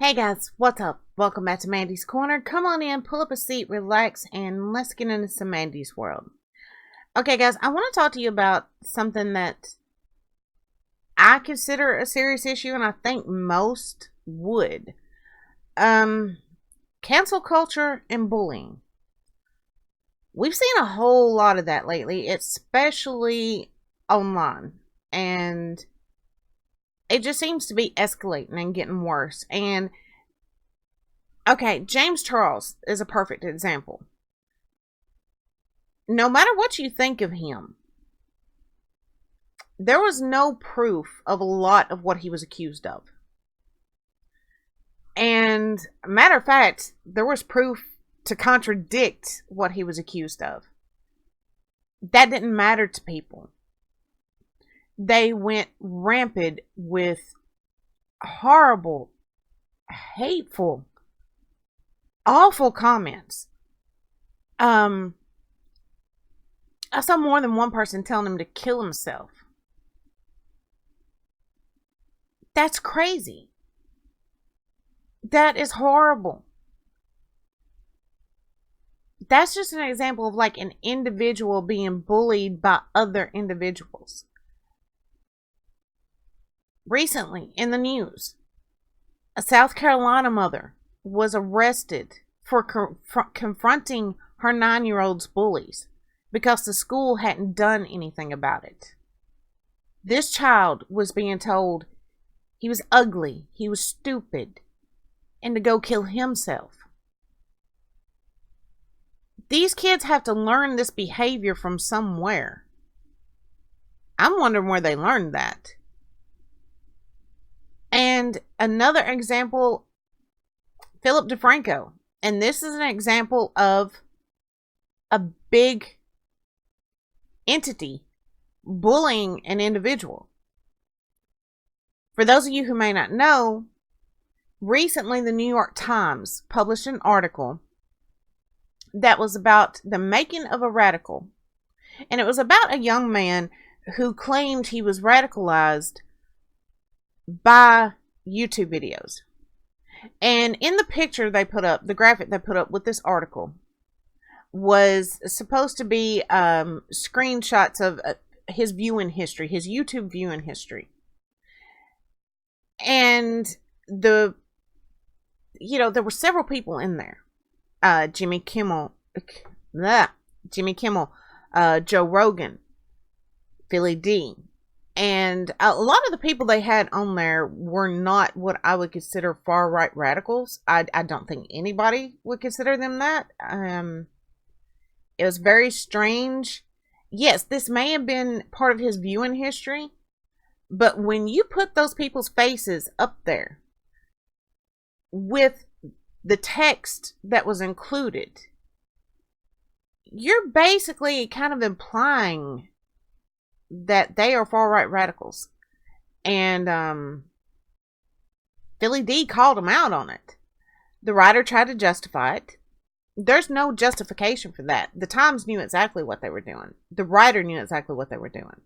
Hey guys, what's up? Welcome back to Mandy's Corner. Come on in, pull up a seat, relax, and let's get into some Mandy's world. Okay guys, I want to talk to you about something that I consider a serious issue, and I think most would. Cancel culture and bullying. We've seen a whole lot of that lately, especially online. And it just seems to be escalating and getting worse. And okay, James Charles is a perfect example. No matter what you think of him, there was no proof of a lot of what he was accused of. And matter of fact, there was proof to contradict what he was accused of. That didn't matter to people. They went rampant with horrible, hateful, awful comments. I saw more than one person telling him to kill himself. That's crazy. That is horrible. That's just an example of like an individual being bullied by other individuals. Recently in the news, a South Carolina mother was arrested for confronting her 9-year-old's bullies because the school hadn't done anything about it. This child was being told he was ugly, he was stupid, and to go kill himself. These kids have to learn this behavior from somewhere. I'm wondering where they learned that. And another example, Philip DeFranco. And this is an example of a big entity bullying an individual. For those of you who may not know, recently the New York Times published an article that was about the making of a radical. And it was about a young man who claimed he was radicalized by YouTube videos. And in the picture they put up, the graphic they put up with this article was supposed to be screenshots of his viewing history, his YouTube viewing history. And there were several people in there. Jimmy Kimmel, Joe Rogan, Philly D. And a lot of the people they had on there were not what I would consider far-right radicals. I don't think anybody would consider them that. It was very strange. Yes, this may have been part of his viewing history. But when you put those people's faces up there with the text that was included, you're basically kind of implying that they are far-right radicals. And Philly D called him out on it. The writer tried to justify it. There's no justification for that. The Times knew exactly what they were doing. The writer knew exactly what they were doing.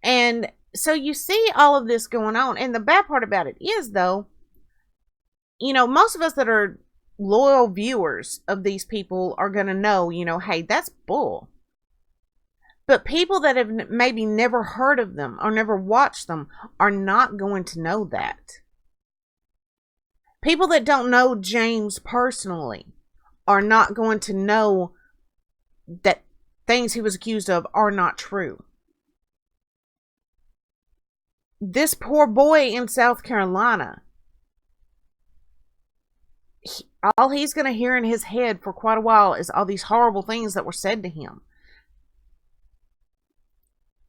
And so you see all of this going on. And the bad part about it is, though, most of us that are loyal viewers of these people are going to know, hey, that's bull. But people that have maybe never heard of them or never watched them are not going to know that. People that don't know James personally are not going to know that things he was accused of are not true. This poor boy in South Carolina, all he's going to hear in his head for quite a while is all these horrible things that were said to him.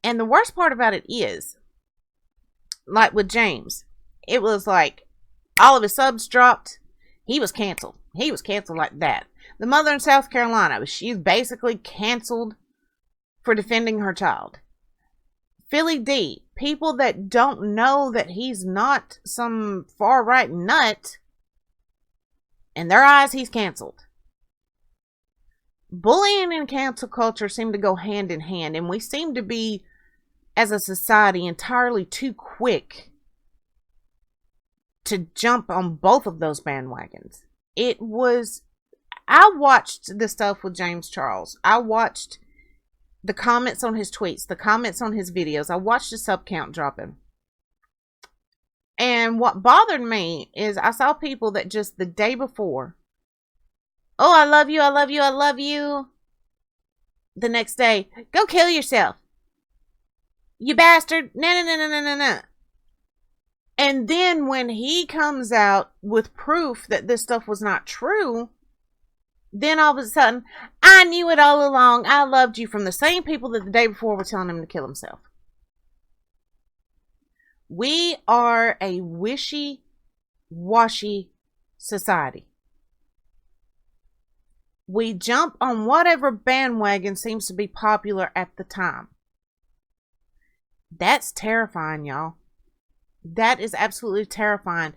And the worst part about it is, like with James, it was like all of his subs dropped. He was canceled. He was canceled like that. The mother in South Carolina, she's basically canceled for defending her child. Philly D, people that don't know that he's not some far-right nut, in their eyes, he's canceled. Bullying and cancel culture seem to go hand in hand, and we seem to be, as a society, entirely too quick to jump on both of those bandwagons. I watched the stuff with James Charles. I watched the comments on his tweets, the comments on his videos. I watched the sub count dropping. And what bothered me is I saw people that just the day before, oh, I love you, I love you, I love you. The next day, go kill yourself. You bastard. No. And then when he comes out with proof that this stuff was not true, then all of a sudden, I knew it all along. I loved you, from the same people that the day before were telling him to kill himself. We are a wishy-washy society. We jump on whatever bandwagon seems to be popular at the time. That's terrifying, y'all. That is absolutely terrifying.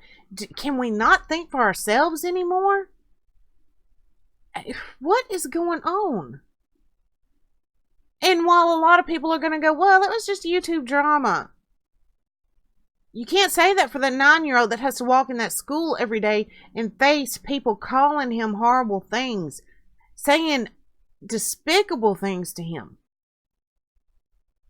Can we not think for ourselves anymore? What is going on? And while a lot of people are going to go, well, it was just YouTube drama. You can't say that for the 9-year-old that has to walk in that school every day and face people calling him horrible things, saying despicable things to him.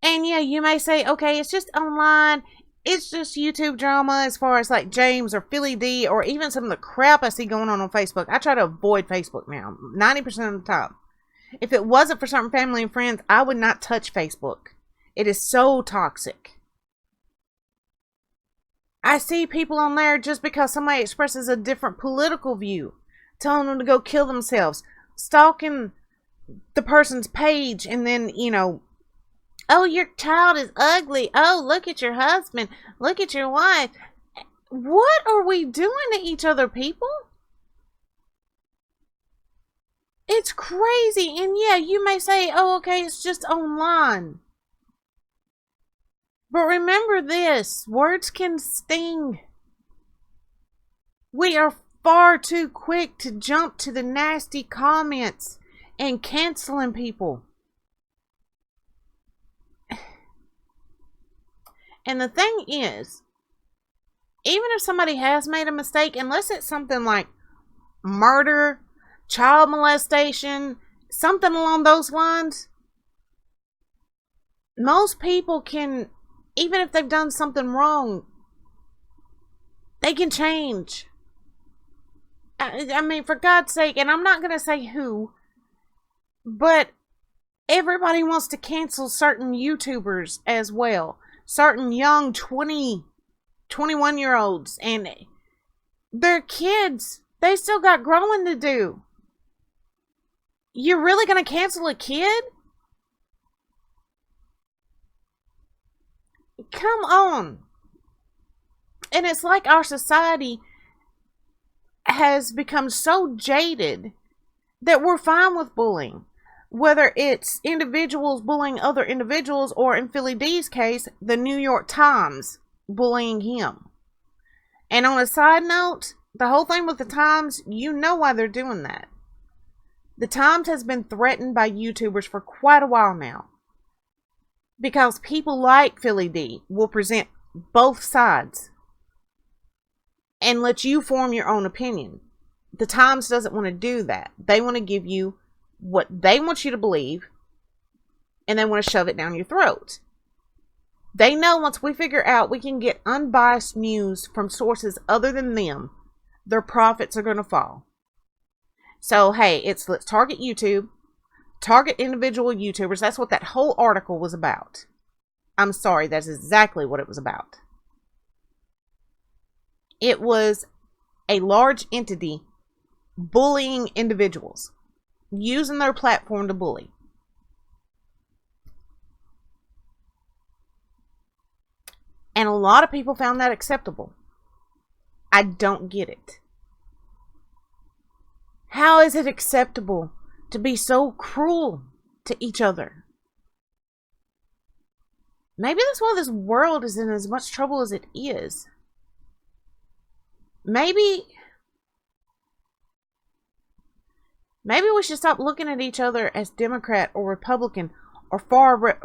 And yeah, you may say, okay, it's just online. It's just YouTube drama, as far as like James or Philly D or even some of the crap I see going on Facebook. I try to avoid Facebook now, 90% of the time. If it wasn't for certain family and friends, I would not touch Facebook. It is so toxic. I see people on there just because somebody expresses a different political view, telling them to go kill themselves, stalking the person's page, and then, oh, your child is ugly. Oh, look at your husband. Look at your wife. What are we doing to each other, people? It's crazy. And yeah, you may say, oh, okay, it's just online. But remember this, words can sting. We are far too quick to jump to the nasty comments and canceling people. And the thing is, even if somebody has made a mistake, unless it's something like murder, child molestation, something along those lines, most people can, even if they've done something wrong, they can change. I mean, for God's sake, and I'm not going to say who, but everybody wants to cancel certain YouTubers as well. Certain young 20, 21-year-olds, and they're kids. They still got growing to do. You're really going to cancel a kid? Come on. And it's like our society has become so jaded that we're fine with bullying. Whether it's individuals bullying other individuals, or in Philly D's case, the New York Times bullying him. And on a side note, the whole thing with the Times, you know why they're doing that. The Times has been threatened by YouTubers for quite a while now. Because people like Philly D will present both sides and let you form your own opinion. The Times doesn't want to do that. They want to give you what they want you to believe, and they want to shove it down your throat. They know once we figure out we can get unbiased news from sources other than them, their profits are going to fall. So, hey, let's target YouTube, target individual YouTubers. That's what that whole article was about. I'm sorry, that's exactly what it was about. It was a large entity bullying individuals, using their platform to bully. And a lot of people found that acceptable. I don't get it. How is it acceptable to be so cruel to each other? Maybe that's why this world is in as much trouble as it is. Maybe we should stop looking at each other as Democrat or Republican or far right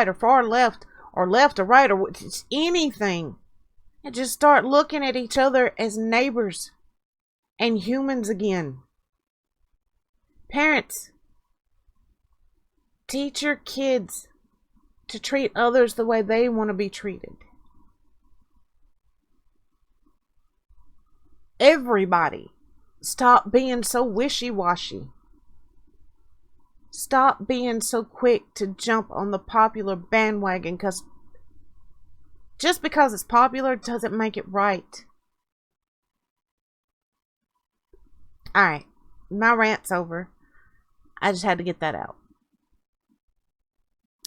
or far left or right or anything. and just start looking at each other as neighbors and humans again. Parents, teach your kids to treat others the way they want to be treated. Everybody, stop being so wishy-washy. Stop being so quick to jump on the popular bandwagon, because just because it's popular doesn't make it right. Alright, my rant's over. I just had to get that out.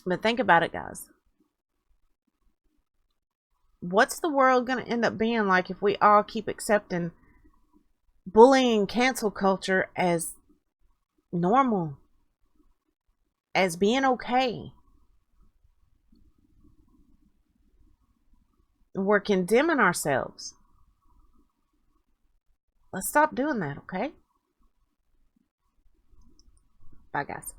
But think about it, guys. What's the world going to end up being like if we all keep accepting bullying and cancel culture as normal? As being okay? We're condemning ourselves. Let's stop doing that, okay? Bye, guys.